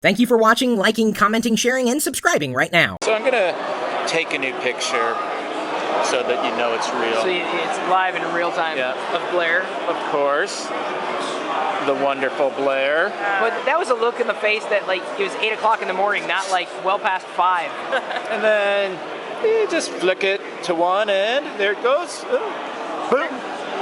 Thank you for watching, liking, commenting, sharing, and subscribing right now. So I'm gonna take a new picture so that you know it's real. So it's live in real time of Blair. Of course. The wonderful Blair. But that was a look in the face that like it was 8 o'clock in the morning, not like well past 5. And then you just flick it to one end. There it goes. Boom.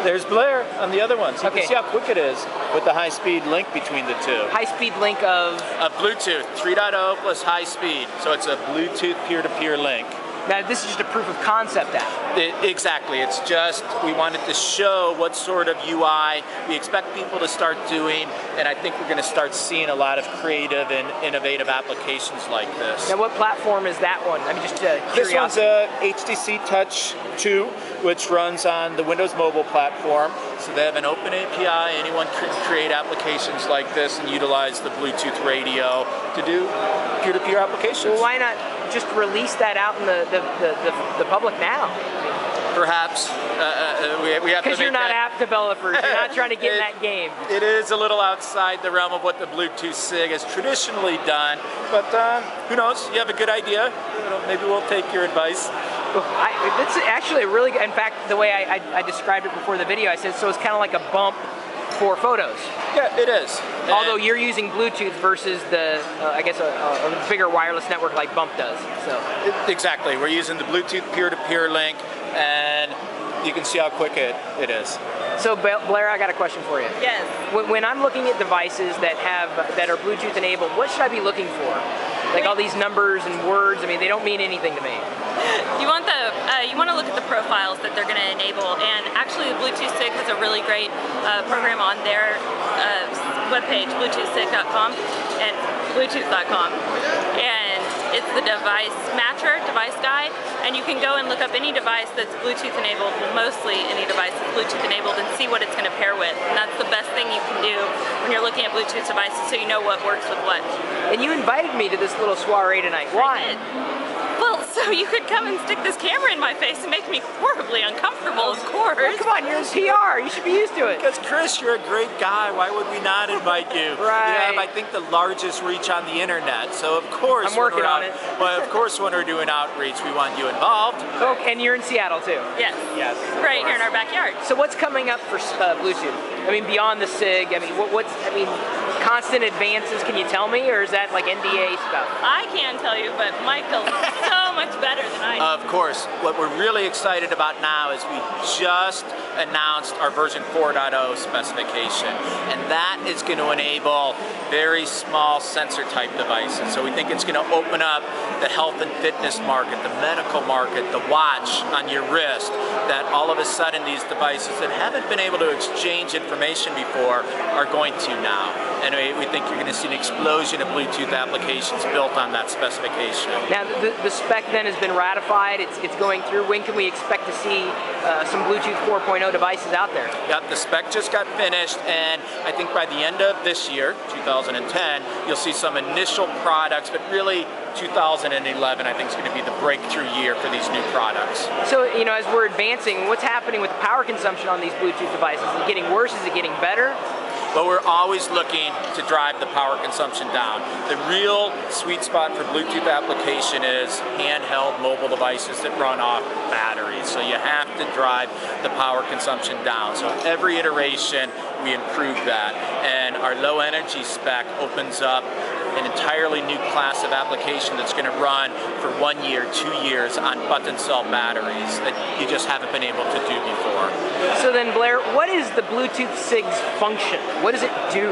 There's Blair on the other one. So you can see how quick it is with the high-speed link between the two. High-speed link of? Bluetooth 3.0 plus high speed. So it's a Bluetooth peer-to-peer link. Now this is just a proof of concept app. Exactly. It's just, we wanted to show what sort of UI we expect people to start doing, and I think we're going to start seeing a lot of creative and innovative applications like this. Now what platform is that one? I mean, just curiosity. This one's a HTC Touch 2, which runs on the Windows Mobile platform. So they have an open API. Anyone can create applications like this and utilize the Bluetooth radio to do peer-to-peer applications. Well, why not just release that out in the public now? Perhaps we have to. Because you're not app developers, you're not trying to get in that game. It is a little outside the realm of what the Bluetooth-sig has traditionally done, but who knows? You have a good idea. Maybe we'll take your advice. It's actually a really good. In fact, the way I described it before the video, I said so it's kind of like a bump for photos. Yeah, it is. Although you're using Bluetooth versus the, I guess, a bigger wireless network like Bump does. So exactly, we're using the Bluetooth peer-to-peer link, and you can see how quick it is. So Blair, I got a question for you. Yes. When I'm looking at devices that are Bluetooth enabled, what should I be looking for? Like all these numbers and words, I mean, they don't mean anything to me. You want to look at the profiles that they're going to enable, and actually the Bluetooth-sig has a really great program on their webpage, bluetooth-sig.com and bluetooth.com, and it's the device matcher, device guide, and you can go and look up any device that's Bluetooth enabled, well, mostly any device that's Bluetooth enabled, and see what it's going to pair with, and that's the best thing you can do when you're looking at Bluetooth devices, so you know what works with what. And you invited me to this little soiree tonight. Why? I did. Well, so you could come and stick this camera in my face and make me horribly uncomfortable, of course. Well, come on, you're in PR. You should be used to it. Because Chris, you're a great guy. Why would we not invite you? Right. You have, I think, the largest reach on the internet. So of course, I'm working on it. But of course, when we're doing outreach, we want you involved. Oh, and you're in Seattle too. Yes. Yes. Right here in our backyard. So what's coming up for Bluetooth? I mean, beyond the SIG. I mean, constant advances. Can you tell me, or is that like NDA stuff? I can tell you, but Michael's so much better than I do. Of course. What we're really excited about now is we just announced our version 4.0 specification, and that is going to enable very small sensor type devices. So we think it's going to open up the health and fitness market, the medical market, the watch on your wrist, that all of a sudden these devices that haven't been able to exchange information before are going to now. And we think you're going to see an explosion of Bluetooth applications built on that specification. Now the spec then has been ratified, it's going through. When can we expect to see some Bluetooth 4.0 devices out there? Yep, the spec just got finished, and I think by the end of this year, 2010, you'll see some initial products, but really 2011 I think is going to be the breakthrough year for these new products. So, you know, as we're advancing, what's happening with the power consumption on these Bluetooth devices? Is it getting worse? Is it getting better? But we're always looking to drive the power consumption down. The real sweet spot for Bluetooth application is handheld mobile devices that run off batteries. So you have to drive the power consumption down. So every iteration we improve that. And our low energy spec opens up an entirely new class of application that's going to run for 1 year, 2 years on button cell batteries that you just haven't been able to do before. So then Blair, what is the Bluetooth-sig's function? What does it do?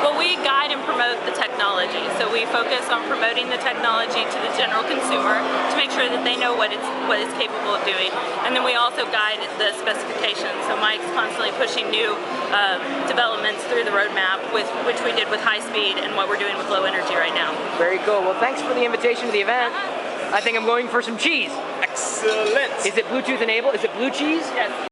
Well, we guide and promote the technology. So we focus on promoting the technology to the general consumer to make sure that they know what it's capable of doing. And then we also guide the specifications. So Mike's constantly pushing new developments through the roadmap, which we did with high speed and what we're doing with low energy right now. Very cool. Well, thanks for the invitation to the event. I think I'm going for some cheese. Excellent. Is it Bluetooth enabled? Is it blue cheese? Yes.